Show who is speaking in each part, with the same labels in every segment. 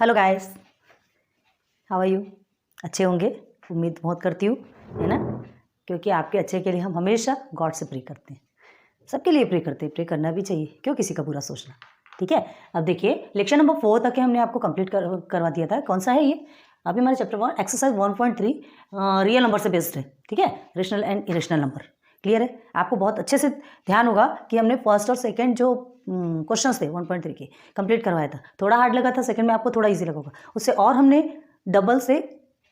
Speaker 1: Hello guys, how are you? अच्छे होंगे, उम्मीद बहुत करती हूँ, है ना? क्योंकि आपके अच्छे के लिए हम हमेशा गॉड से प्रे करते हैं, सबके लिए प्रे करते हैं, प्रे करना भी चाहिए, क्यों किसी का बुरा सोचना। ठीक है, अब देखिए लेक्चर नंबर 4 तक के हमने आपको कंप्लीट करवा दिया था। कौन सा है ये? अभी हमारे चैप्टर 1 एक्सरसाइज 1.3 रियल नंबर से बेस्ड है। ठीक है, rational and irrational number. Clear है? आपको बहुत अच्छे से ध्यान होगा कि हमने फर्स्ट और सेकंड जो क्वेश्चंस थे 1.3 के कंप्लीट करवाया था। थोड़ा हार्ड लगा था, सेकंड में आपको थोड़ा इजी लगा होगा। उससे और हमने डबल से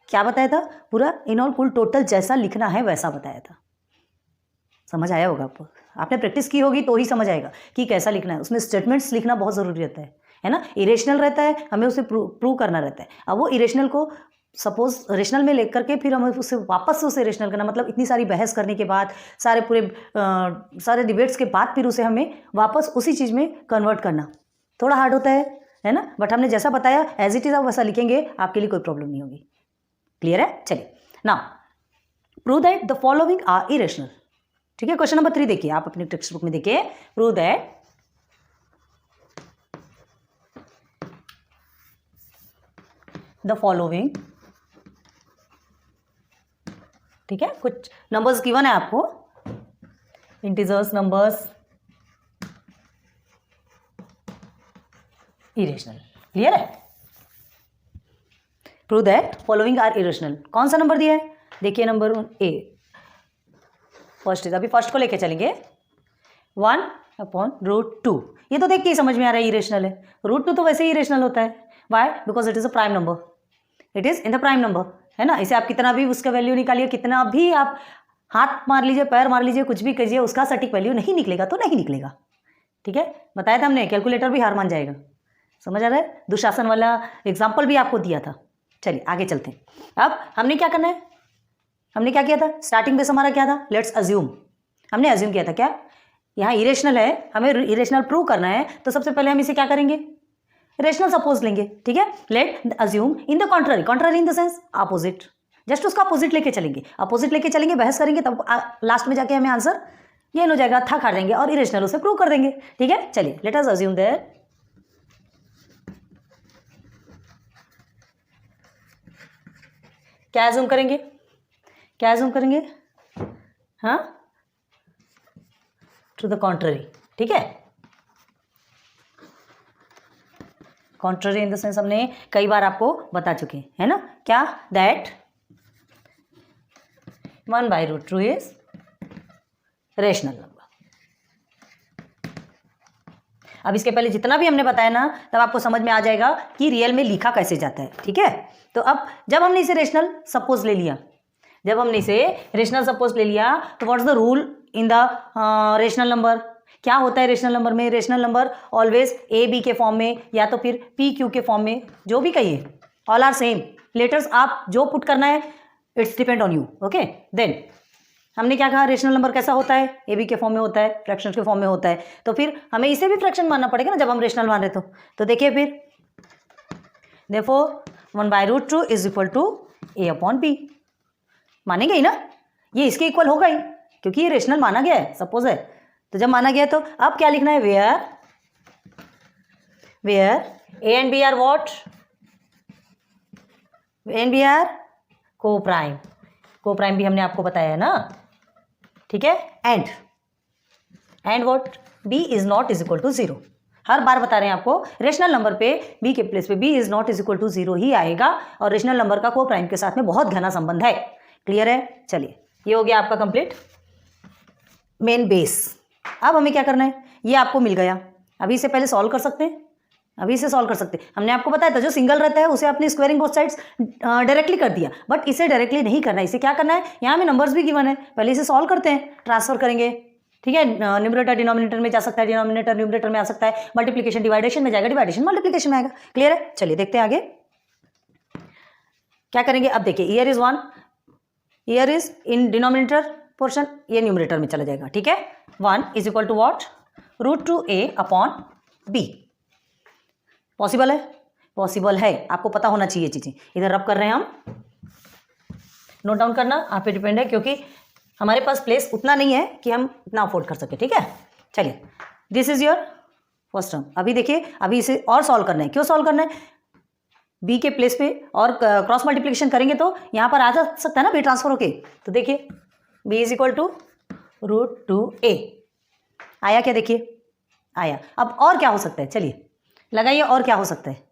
Speaker 1: क्या बताया था, पूरा इन ऑल कुल टोटल जैसा लिखना है वैसा बताया था। समझ आया होगा आपको? आपने प्रैक्टिस की होगी तो ही समझ आएगा कि कैसा लिखना है। उसमें स्टेटमेंट्स लिखना बहुत ज़रूरी रहता है ना? इरेशनल रहता है, हमें उसे प्रूव करना रहता है। अब वो इरेशनल को सपोज रेशनल में लेकर के फिर हमें उससे वापस से उसे रेशनल करना, मतलब इतनी सारी बहस करने के बाद, सारे डिबेट्स के बाद फिर उसे हमें वापस उसी चीज़ में कन्वर्ट करना थोड़ा हार्ड होता है ना? बट हमने जैसा बताया एज इट इज़ आप वैसा लिखेंगे, आपके लिए कोई प्रॉब्लम नहीं होगी। क्लियर है? चलिए now prove that the following are irrational. ठीक है, क्वेश्चन नंबर 3 देखिए, आप अपनी टेक्स्ट बुक में देखिए। प्रूव दैट द फॉलोइंग, ठीक है, कुछ नंबर्स गिवन है आपको, इंटीजर्स नंबर्स इरेशनल। क्लियर है? Prove that following are irrational. कौन सा नंबर दिया है? देखिए नंबर ए, फर्स्ट इज, अभी फर्स्ट को लेके चलेंगे। 1/√2, ये तो देख के ही समझ में आ रहा है इरेशनल है। √2 तो वैसे ही इरेशनल होता है। Why? Because it is a prime number, it is in the prime number, है ना? इसे आप कितना भी उसका वैल्यू निकालिए, कितना भी आप हाथ मार लीजिए, पैर मार लीजिए, कुछ भी कीजिए, उसका सटीक वैल्यू नहीं निकलेगा तो नहीं निकलेगा। ठीक है, बताया था हमने, कैलकुलेटर भी हार मान जाएगा। समझ आ रहा है? दुशासन वाला एग्जाम्पल भी आपको दिया था। चलिए आगे चलते हैं। अब हमने क्या करना है, हमने क्या किया था? स्टार्टिंग बेस हमारा क्या था? लेट्स अज्यूम, हमने अज्यूम किया था क्या यहाँ इरेशनल है, हमें इरेशनल प्रूव करना है, तो सबसे पहले हम इसे क्या करेंगे? रेशनल सपोज लेंगे। ठीक है, late assume in the contrary, contrary in the sense opposite, just उसका अपोजिट लेके चलेंगे, अपोजिट लेके चलेंगे, बहस करेंगे, तब लास्ट में जाके हमें आंसर ये हो जाएगा, थक हार देंगे और इरेशनल उसे प्रूव कर देंगे। ठीक है, चलिए लेट अस अज्यूम दैट क्या अज्यूम करेंगे, क्या अज्यूम करेंगे? हाँ, टू द कॉन्ट्ररी। ठीक है, कॉन्ट्ररी इन द सेंस हमने कई बार आपको बता चुके हैं, है ना? क्या? That 1/√2 is rational number. अब इसके पहले जितना भी हमने बताया ना, तब आपको समझ में आ जाएगा कि रियल में लिखा कैसे जाता है। ठीक है, तो अब जब हमने इसे रेशनल सपोज ले लिया, जब हमने इसे रेशनल सपोज ले लिया, तो what's the rule in the rational number? क्या होता है रेशनल नंबर में? Rational number always A B के फॉर्म में या तो फिर पी क्यू के फॉर्म में, जो भी कहिए, ऑल आर सेम। लेटर्स आप जो पुट करना है, it's depend on you. Okay, then हमने क्या कहा? रेशनल नंबर कैसा होता है? ए बी के फॉर्म में होता है, फ्रैक्शंस के फॉर्म में होता है, तो फिर हमें इसे भी फ्रैक्शन मानना पड़ेगा ना जब हम रेशनल मान रहे। तो देखिए फिर, therefore 1/√2 is equal to a/b, मानेंगे ही ना? ये इसके इक्वल होगा ही, क्योंकि ये रेशनल माना गया है, सपोज है। तो जब माना गया है तो अब क्या लिखना है? Where A and B are what? A and B are coprime, coprime भी हमने आपको बताया है ना। ठीक है, and what? B is not is equal to 0। हर बार बता रहे हैं आपको, रेशनल नंबर पे बी के प्लेस पे B is not is equal to 0 ही आएगा, और रेशनल नंबर का को प्राइम के साथ में बहुत घना संबंध है। क्लियर है? चलिए, ये हो गया आपका कंप्लीट मेन बेस। अब हमें क्या करना है? ये आपको मिल गया, अभी इसे पहले सॉल्व कर सकते हैं, अभी इसे सॉल्व कर सकते हैं। हमने आपको बताया था जो सिंगल रहता है उसे आपने स्क्वायरिंग बोथ साइड्स डायरेक्टली कर दिया, बट इसे डायरेक्टली नहीं करना है। इसे क्या करना है? यहाँ में नंबर्स भी गिवन है, पहले इसे सॉल्व करते हैं, ट्रांसफर करेंगे। ठीक है, न्यूमरेटर डिनोमिनेटर में जा सकता है, डिनोमिनेटर न्यूमरेटर में आ सकता है, मल्टीप्लिकेशन डिवाइडेशन में जाएगा, डिवाइडेशन मल्टीप्लिकेशन में आएगा। क्लियर है? चलिए देखते हैं आगे क्या करेंगे। अब देखिए, here is 1, here is in denominator portion, ये न्यूमरेटर में चला जाएगा। ठीक है, 1 is equal to what? √2a/b। Possible है? पॉसिबल है, आपको पता होना चाहिए चीजें। इधर रब कर रहे हैं हम, नोट डाउन करना आप पे डिपेंड है, क्योंकि हमारे पास प्लेस उतना नहीं है कि हम इतना अफोर्ड कर सके। ठीक है, चलिए, this is your first term. अभी देखिए, अभी इसे और सॉल्व करना है। क्यों सॉल्व करना है? बी के प्लेस पे और क्रॉस मल्टीप्लिकेशन करेंगे तो यहाँ पर आ जा सकता है ना बी ट्रांसफर होके। तो देखिए B is equal to √2a आया क्या, देखिए आया। अब और क्या हो सकता है, चलिए लगाइए और क्या हो सकता है।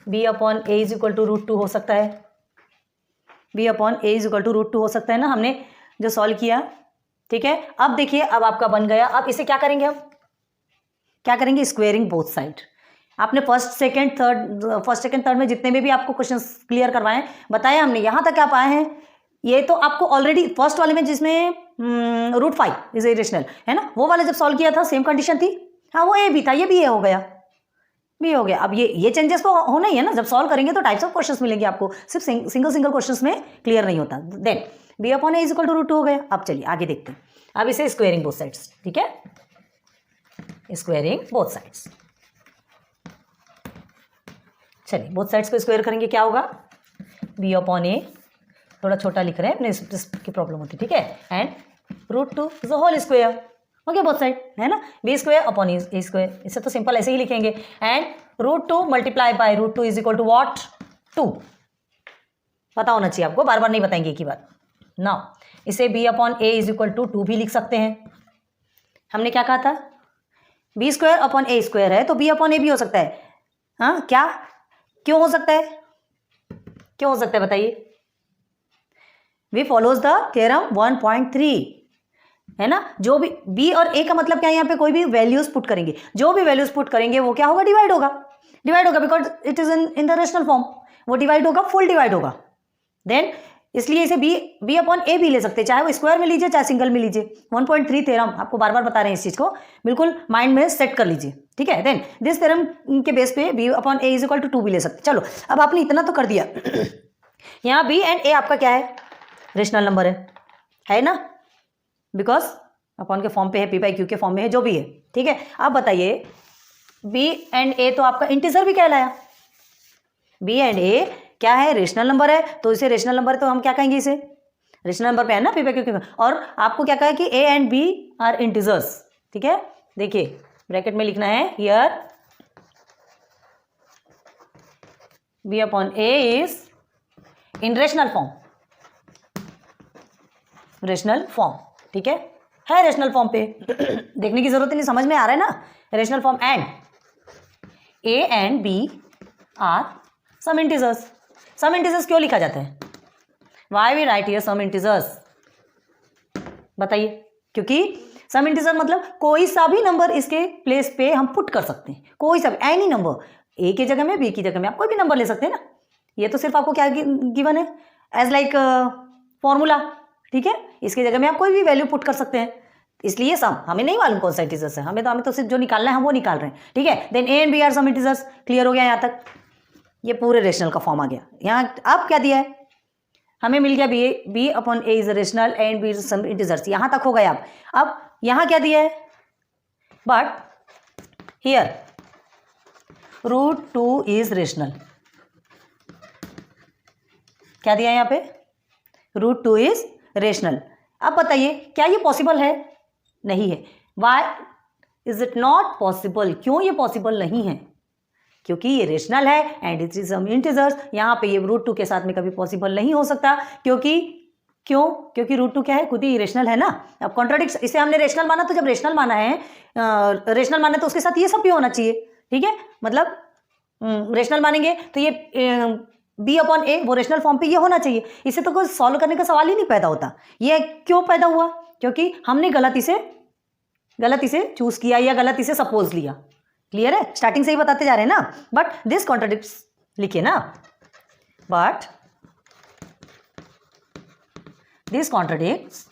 Speaker 1: B upon A is equal to √2 हो सकता है, B upon A is equal to √2 हो सकता है ना, हमने जो सॉल्व किया। ठीक है, अब देखिए अब आपका बन गया। अब इसे क्या करेंगे, हम क्या करेंगे, स्क्वेयरिंग बोथ साइड। आपने फर्स्ट सेकंड थर्ड में जितने में भी आपको क्वेश्चंस क्लियर करवाएं, बताया हमने, यहाँ तक आप आए हैं। ये तो आपको ऑलरेडी फर्स्ट वाले में जिसमें √5 इज इरेशनल है ना, वो वाला जब सॉल्व किया था सेम कंडीशन थी। हाँ वो ए भी था, ये भी ए हो गया, भी हो गया। अब ये चेंजेस तो होना ही है ना, जब सॉल्व करेंगे तो टाइप्स ऑफ क्वेश्चंस मिलेंगे आपको, सिर्फ सिंगल क्वेश्चंस में क्लियर नहीं होता। Then B upon A is equal to √2 हो गया। अब चलिए आगे देखते हैं, अब इसे स्क्वेयरिंग बोथ साइड्स। ठीक है, स्क्वेयरिंग बोथ साइड्स। चलिए बोथ साइड्स को स्क्वायर करेंगे, क्या होगा, बी अपॉन ए, थोड़ा छोटा लिख रहे हैं अपने की प्रॉब्लम होती है। ठीक है, and √2 is whole square, okay both side है ना, B square upon A square. इससे तो सिंपल ऐसे ही लिखेंगे, and √2 multiply by √2 is equal to what, 2। पता होना चाहिए आपको, बार बार नहीं बताएंगे एक ही बार। नाउ इसे B upon A is equal to 2 भी लिख सकते हैं। हमने क्या कहा था, B square upon A square है तो बी अपॉन ए भी हो सकता है। हाँ क्या, क्यों हो सकता है, क्यों हो सकता है बताइए। वी फॉलोज द थ्योरम 1.3 है ना, जो भी बी और ए का मतलब क्या है, यहाँ पे कोई भी वैल्यूज पुट करेंगे, जो भी वैल्यूज पुट करेंगे वो क्या होगा, डिवाइड होगा, because it is in the rational form, वो डिवाइड होगा, फुल डिवाइड होगा। देन इसलिए इसे बी अपॉन ए भी ले सकते हैं, चाहे वो स्क्वायर में लीजिए चाहे सिंगल में लीजिए। 1.3 थ्योरम आपको बार बार बता रहे हैं, इस चीज को बिल्कुल माइंड में सेट कर लीजिए। ठीक है, देन दिस थ्योरम के बेस पे B upon A is equal to 2 भी ले सकते। चलो अब आपने इतना तो कर दिया। यहाँ बी एंड ए आपका क्या है, रेशनल नंबर है ना, बिकॉज अपॉन के फॉर्म पे है, पी बाई क्यू के फॉर्म में है, जो भी है। ठीक है, अब बताइए बी एंड ए तो आपका इंटीजर भी कहलाया, बी एंड ए क्या है, रेशनल नंबर है, तो इसे रेशनल नंबर तो हम क्या कहेंगे, इसे रेशनल नंबर पे है ना, पी बाई क्यू के। और आपको क्या कहा कि A and B are integers. ठीक है, देखिए ब्रैकेट में लिखना है here B upon A is in rational form, rational form. ठीक है रेशनल फॉर्म पे देखने की जरूरत नहीं, समझ में आ रहा है ना, rational form. And A and B are some integers. Some integers क्यों लिखा जाता है, why we write here some integers, बताइए। क्योंकि सम इंटीजर मतलब कोई सा भी नंबर इसके प्लेस पे हम पुट कर सकते हैं, कोई सा भी, एनी नंबर, ए की जगह में, बी की जगह में आप कोई भी नंबर ले सकते हैं ना। ये तो सिर्फ आपको क्या गिवन है, एज लाइक फॉर्मूला। ठीक है, इसकी जगह में आप कोई भी वैल्यू पुट कर सकते हैं, इसलिए सम हमें नहीं मालूम कौन सा इंटीजर्स है, हमें तो सिर्फ जो निकालना है हम वो निकाल रहे हैं। ठीक है, then A and B are some integers, clear हो गया यहाँ तक, ये पूरे रेशनल का फॉर्म आ गया। यहाँ अब क्या दिया है, हमें मिल गया B upon A is rational and B some integers, यहाँ तक हो गया। अब यहाँ क्या दिया है, बट हियर √2 इज रेशनल, क्या दिया है यहाँ पे, √2 इज रेशनल। अब बताइए क्या ये पॉसिबल है, नहीं है। Why is it not possible, क्यों ये पॉसिबल नहीं है, क्योंकि ये रेशनल है and it is some integers. यहाँ पे ये √2 के साथ में कभी पॉसिबल नहीं हो सकता, क्योंकि √2 क्या है, खुद ही रेशनल है ना। अब कॉन्ट्राडिक्ट, इसे हमने रेशनल माना, तो जब रेशनल माना है, रेशनल माना तो उसके साथ ये सब भी होना चाहिए। ठीक है, मतलब रेशनल मानेंगे तो ये बी अपॉन ए वो रेशनल फॉर्म पे ये होना चाहिए। इसे तो कोई सॉल्व करने का सवाल ही नहीं पैदा होता। ये क्यों पैदा हुआ, क्योंकि हमने गलती से चूज किया या गलती से सपोज लिया। क्लियर है, स्टार्टिंग से ही बताते जा रहे हैं ना। बट दिस कॉन्ट्राडिक्ट्स, लिखिए ना, but this contradicts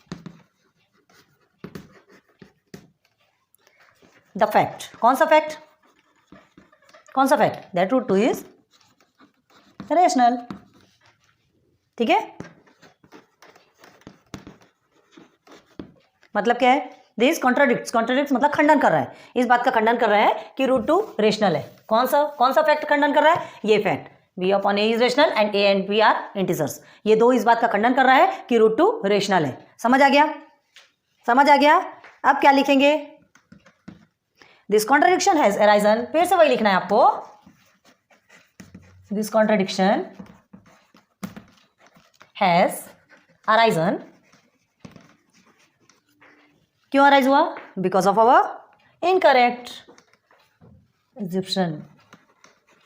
Speaker 1: the fact. कौन सा फैक्ट, दैट √2 इज रेशनल। ठीक है, मतलब क्या है, दिस कॉन्ट्राडिक्ट्स मतलब खंडन कर रहा है, इस बात का खंडन कर रहा है कि √2 रेशनल है। कौन सा फैक्ट खंडन कर रहा है, ये fact B upon A is rational and A and B are integers. ये दो इस बात का खंडन कर रहा है कि √2 रेशनल है। समझ आ गया। अब क्या लिखेंगे, दिस कॉन्ट्रडिक्शन हैज अराइजन, फिर से वही लिखना है आपको, दिस कॉन्ट्रडिक्शन हैज अराइजन, क्यों अराइज हुआ? Because of our incorrect assumption,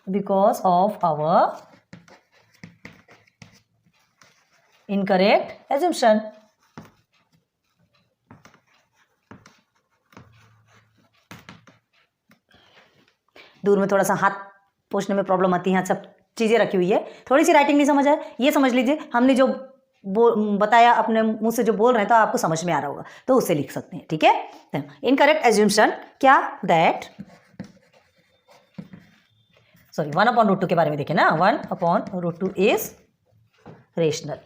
Speaker 1: because of our incorrect assumption. दूर में थोड़ा सा हाथ पोछने में प्रॉब्लम आती है, यहाँ सब चीज़ें रखी हुई है, थोड़ी सी राइटिंग नहीं समझ आए, ये समझ लीजिए हमने जो बताया अपने मुंह से जो बोल रहे हैं तो आपको समझ में आ रहा होगा, तो उससे लिख सकते हैं, ठीक है। इनकरेक्ट एज्यूम्शन क्या? दैट, सॉरी 1/√2 के बारे में देखें ना, 1/√2 इज रेशनल,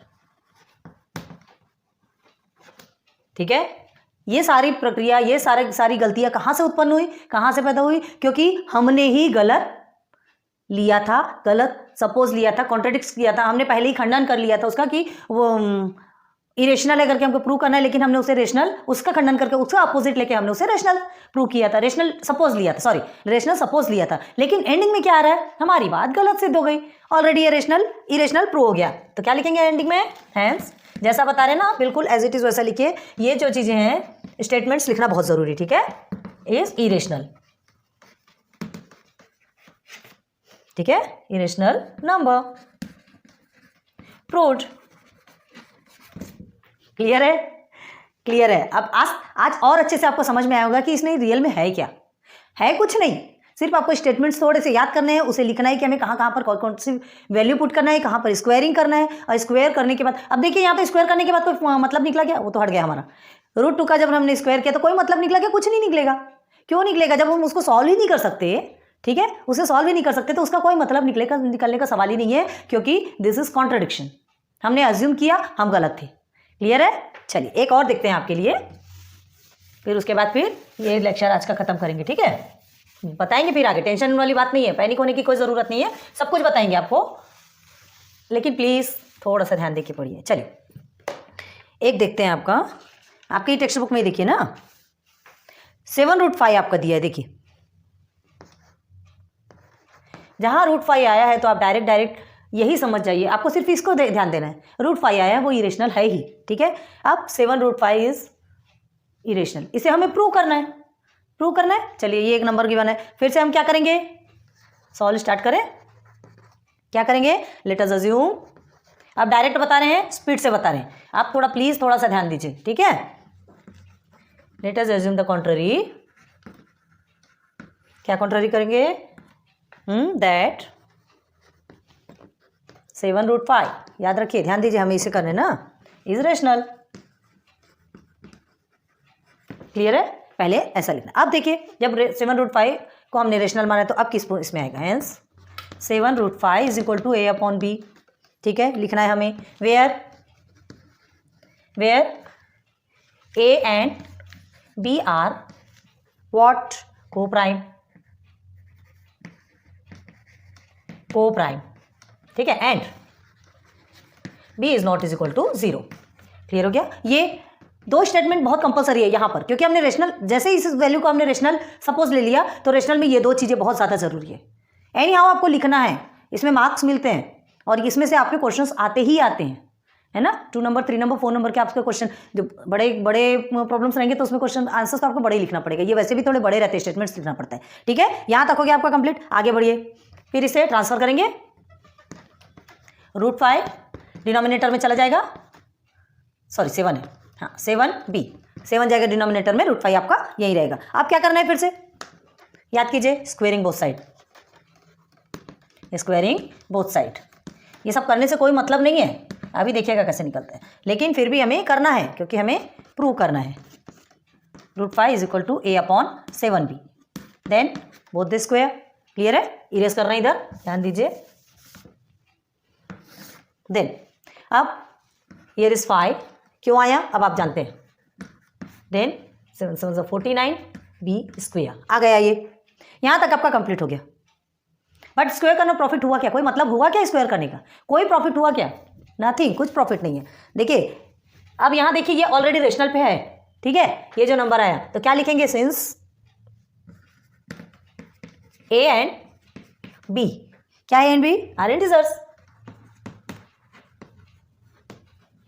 Speaker 1: ठीक है। ये सारी प्रक्रिया, ये सारी गलतियां कहाँ से उत्पन्न हुई, कहाँ से पैदा हुई? क्योंकि हमने ही गलत लिया था, गलत सपोज लिया था, कॉन्ट्रडिक्ट किया था, हमने पहले ही खंडन कर लिया था उसका कि वो इरेशनल है करके हमको प्रूव करना है, लेकिन हमने उसे रेशनल, उसका खंडन करके उसका अपोजिट लेके हमने उसे रेशनल प्रूव किया था, रेशनल सपोज लिया था, सॉरी रेशनल सपोज लिया था, लेकिन एंडिंग में क्या आ रहा है? हमारी बात गलत सिद्ध हो गई, ऑलरेडी ये रेशनल इरेशनल प्रूव हो गया, तो क्या लिखेंगे एंडिंग में? हैंस, जैसा बता रहे ना बिल्कुल एज इट इज वैसा लिखिए। ये जो चीजें हैं स्टेटमेंट्स लिखना बहुत जरूरी, ठीक है। इज इरेशनल, ठीक है, इरेशनल नंबर प्रूव्ड। क्लियर है? क्लियर है। अब आज और अच्छे से आपको समझ में आया होगा कि इसमें रियल में है क्या। है कुछ नहीं, सिर्फ आपको स्टेटमेंट्स थोड़े से याद करने हैं, उसे लिखना है कि हमें कहाँ कहाँ पर कौन कौन सी वैल्यू पुट करना है, कहाँ पर स्क्वायरिंग करना है, और स्क्वायर करने के बाद अब देखिए यहाँ पे स्क्वायर करने के बाद कोई मतलब निकला क्या? वो तो हट गया हमारा। √2 का जब हमने स्क्वायर किया तो कोई मतलब निकला क्या? कुछ नहीं निकलेगा। क्यों निकलेगा? जब हम उसको सॉल्व ही नहीं कर सकते, ठीक है, उसे सॉल्व ही नहीं कर सकते तो उसका कोई मतलब निकलने का सवाल ही नहीं है, क्योंकि दिस इज कॉन्ट्रडिक्शन। हमने अज्यूम किया, हम गलत थे। क्लियर है? चलिए एक और देखते हैं आपके लिए, फिर उसके बाद फिर ये लेक्चर आज का खत्म करेंगे, ठीक है। बताएंगे फिर आगे, टेंशन वाली बात नहीं है, पैनिक होने की कोई ज़रूरत नहीं है, सब कुछ बताएंगे आपको, लेकिन प्लीज़ थोड़ा सा ध्यान देके पढ़िए। चलिए एक देखते हैं आपकी टेक्स्ट बुक में देखिए ना, 7√5 आपका दिया है, देखिए जहाँ √5 आया है तो आप डायरेक्ट यही समझ जाइए, आपको सिर्फ इसको ध्यान देना है। √5 आया है वो इरेशनल है ही, ठीक है। अब 7√5 इज इरेशनल, इसे हमें प्रूव करना है। चलिए ये एक नंबर गिवन है, फिर से हम क्या करेंगे? सॉल्व स्टार्ट करें। क्या करेंगे? लेट अस अज्यूम, आप डायरेक्ट बता रहे हैं, स्पीड से बता रहे हैं, आप प्लीज थोड़ा सा ध्यान दीजिए, ठीक है। Let us assume the contrary, क्या कॉन्ट्ररी करेंगे? दैट 7√5, याद रखिए, ध्यान दीजिए, हमें इसे करना है ना, इज रेशनल। क्लियर है? पहले ऐसा लिखना। अब देखिए जब 7√5 को हमने रेशनल माना तो अब किस इसमें आएगा? Hence 7√5 is equal to a/b, ठीक है। लिखना है हमें where a and b are what? Coprime, ठीक है, and b is not is equal to 0। Clear हो गया? ये दो स्टेटमेंट बहुत कंपलसरी है यहाँ पर, क्योंकि हमने रेशनल, जैसे इस वैल्यू को हमने रेशनल सपोज ले लिया तो रेशनल में ये दो चीज़ें बहुत ज़्यादा ज़रूरी है। एनी हाउ आपको लिखना है, इसमें मार्क्स मिलते हैं और इसमें से आपके क्वेश्चंस आते हैं, है ना। 2 नंबर 3 नंबर 4 नंबर के आपके क्वेश्चन जो बड़े प्रॉब्लम्स रहेंगे तो उसमें क्वेश्चन आंसर्स तो आपको बड़े ही लिखना पड़ेगा। ये वैसे भी थोड़े बड़े रहते हैं, स्टेटमेंट्स लिखना पड़ता है, ठीक है। यहाँ तक हो गया आपका कंप्लीट। आगे बढ़िए, फिर इसे ट्रांसफर करेंगे, √5 डिनोमिनेटर में चला जाएगा, सॉरी 7 है, हाँ 7b, 7 जाएगा डिनोमिनेटर में, √5 आपका यही रहेगा। अब क्या करना है? फिर से याद कीजिए, स्क्वेयरिंग बोथ साइड। ये सब करने से कोई मतलब नहीं है, अभी देखिएगा कैसे निकलता है, लेकिन फिर भी हमें करना है क्योंकि हमें प्रूव करना है। √5 is equal to a/7b, then both the square. Clear है? इरेज करना है इधर, ध्यान दीजिए। देन अब हियर इज 5, क्यों आया अब आप जानते हैं। देन 7 7 49 b स्क्वायर आ गया। ये यहाँ तक आपका कंप्लीट हो गया। बट स्क्वायर करना प्रॉफिट हुआ क्या? कोई मतलब हुआ क्या स्क्वायर करने का? कोई प्रॉफिट हुआ क्या? नथिंग, कुछ प्रॉफिट नहीं है। देखिए अब यहाँ देखिए, ये ऑलरेडी रेशनल पे है, ठीक है। ये जो नंबर आया तो क्या लिखेंगे? सिंस ए एंड बी, क्या है and B are integers,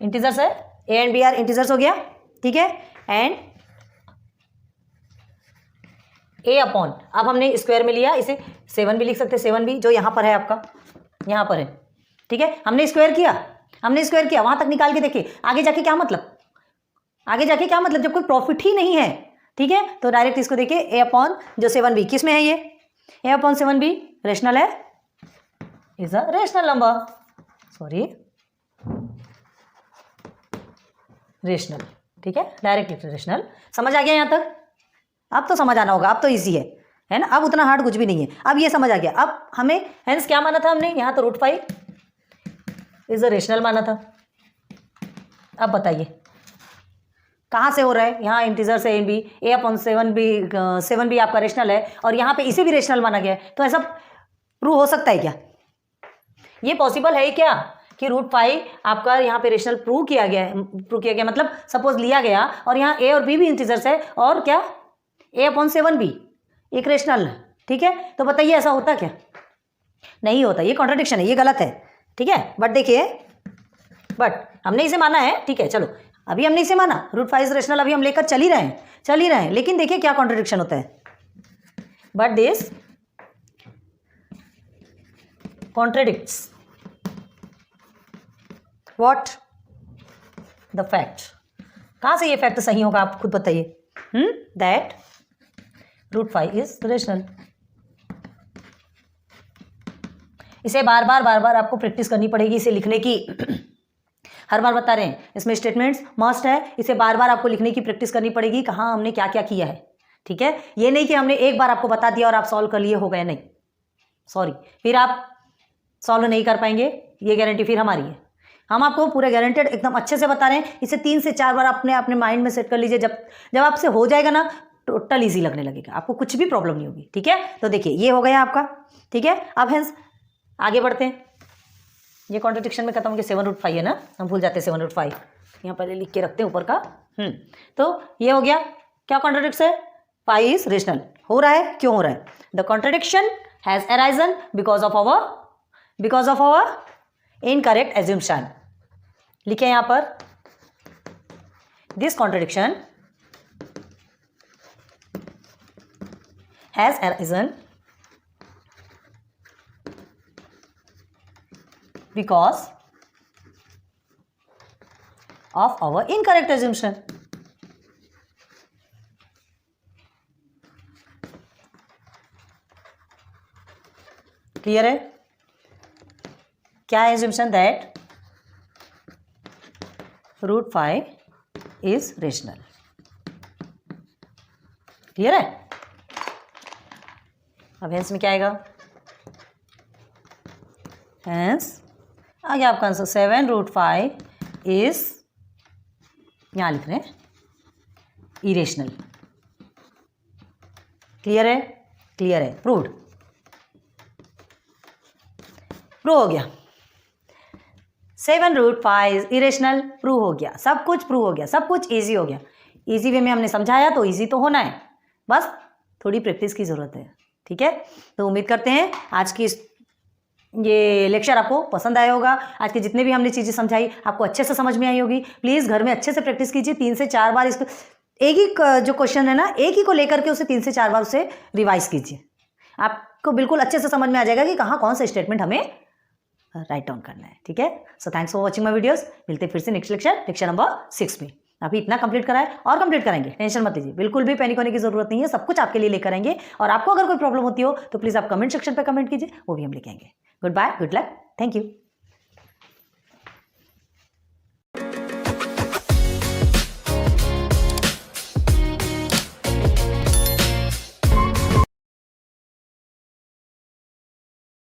Speaker 1: integers है, A and B are integers हो गया, ठीक है। एंड ए अपॉन, अब हमने स्क्वायर में लिया, इसे 7 भी लिख सकते हैं, 7 भी जो यहाँ पर है आपका, यहाँ पर है, ठीक है। हमने स्क्वायर किया, वहां तक निकाल के देखिए, आगे जाके क्या मतलब, जब कोई प्रॉफिट ही नहीं है, ठीक है, तो डायरेक्ट इसको देखिए ए अपॉन जो 7b किस में है, ये ए अपॉन 7b रेशनल है, is a rational number, sorry rational, ठीक है, डायरेक्ट रेशनल। समझ आ गया यहाँ तक? अब तो समझ आना होगा, अब तो इजी है ना, अब उतना हार्ड कुछ भी नहीं है, अब ये समझ आ गया। अब हमें हेंस क्या माना था हमने, यहाँ तो √5 इज अ रेशनल माना था। अब बताइए कहाँ से हो रहा है, यहाँ इंटीजर से b, ए अपॉन 7b आपका रेशनल है, और यहाँ पे इसे भी रेशनल माना गया है, तो ऐसा प्रूव हो सकता है क्या? ये पॉसिबल है क्या कि √5 आपका यहाँ पे रेशनल प्रूव किया गया, मतलब सपोज लिया गया और यहाँ a और b भी इंटीजर्स है, और क्या a अपॉन 7b एक रेशनल है, ठीक है। तो बताइए ऐसा होता क्या? नहीं होता, ये कॉन्ट्रडिक्शन है, ये गलत है, ठीक है। बट देखिए, बट हमने इसे माना है, ठीक है, चलो अभी हमने इसे माना, √5 रेशनल अभी हम लेकर चल ही रहे हैं, लेकिन देखिए क्या कॉन्ट्रडिक्शन होता है, but this contradicts what the fact. कहाँ से ये फैक्ट सही होगा, आप खुद बताइए। That √5 is rational. इसे बार बार आपको प्रैक्टिस करनी पड़ेगी, इसे लिखने की हर बार बता रहे हैं, इसमें स्टेटमेंट्स मस्ट है, इसे बार बार आपको लिखने की प्रैक्टिस करनी पड़ेगी, कहाँ हमने क्या क्या किया है, ठीक है। ये नहीं कि हमने एक बार आपको बता दिया और आप सॉल्व कर लिए, हो गया, नहीं, सॉरी, फिर आप सॉल्व नहीं कर पाएंगे, ये गारंटी फिर हमारी है। हम आपको पूरे गारंटेड एकदम अच्छे से बता रहे हैं, इसे 3 से 4 बार अपने माइंड में सेट कर लीजिए, जब आपसे हो जाएगा ना, टोटल ईजी लगने लगेगा, आपको कुछ भी प्रॉब्लम नहीं होगी, ठीक है। तो देखिए ये हो गया आपका, ठीक है। अब हेंस आगे बढ़ते हैं, ये कॉन्ट्रडिक्शन में खत्म हो गया, 7√5 है ना, हम भूल जाते हैं 7√5, यहाँ पहले लिख के रखते हैं ऊपर का। तो ये हो गया, क्या कॉन्ट्रडिक्ट है, पाई इज रेशनल हो रहा है, क्यों हो रहा है? The contradiction has arisen because of our incorrect assumption. लिखे यहाँ पर, this contradiction has arisen because of our incorrect assumption. Clear है? क्या है assumption? That √5 is rational. Clear है? अब hence में क्या आएगा? hence आ गया आपका आंसर, 7√5 इज, यहाँ लिख रहे हैं, इरेशनल। क्लियर है? प्रूव्ड, प्रूव हो गया, 7√5 इरेशनल प्रूव हो गया, सब कुछ प्रूव हो गया, सब कुछ इजी हो गया। इजी वे में हमने समझाया तो इजी तो होना है, बस थोड़ी प्रैक्टिस की ज़रूरत है, ठीक है। तो उम्मीद करते हैं आज की ये लेक्चर आपको पसंद आया होगा, आज के जितने भी हमने चीज़ें समझाई आपको अच्छे से समझ में आई होगी। प्लीज़ घर में अच्छे से प्रैक्टिस कीजिए, 3 से 4 बार इसको, एक ही जो क्वेश्चन है ना, एक ही को लेकर के उसे 3 से 4 बार उसे रिवाइज कीजिए, आपको बिल्कुल अच्छे से समझ में आ जाएगा कि कहाँ कौन सा स्टेटमेंट हमें राइट डाउन करना है, ठीक है। So thanks for watching my videos, मिलते फिर से नेक्स्ट लेक्चर नंबर 6 में। अभी इतना कंप्लीट करा है और कंप्लीट करेंगे, टेंशन मत लीजिए, बिल्कुल भी पैनिक होने की जरूरत नहीं है, सब कुछ आपके लिए लेकर आएंगे। और आपको अगर कोई प्रॉब्लम होती हो तो प्लीज़ आप कमेंट सेक्शन पर कमेंट कीजिए, वो भी हम लेके आएंगे। Good bye, good luck, thank you.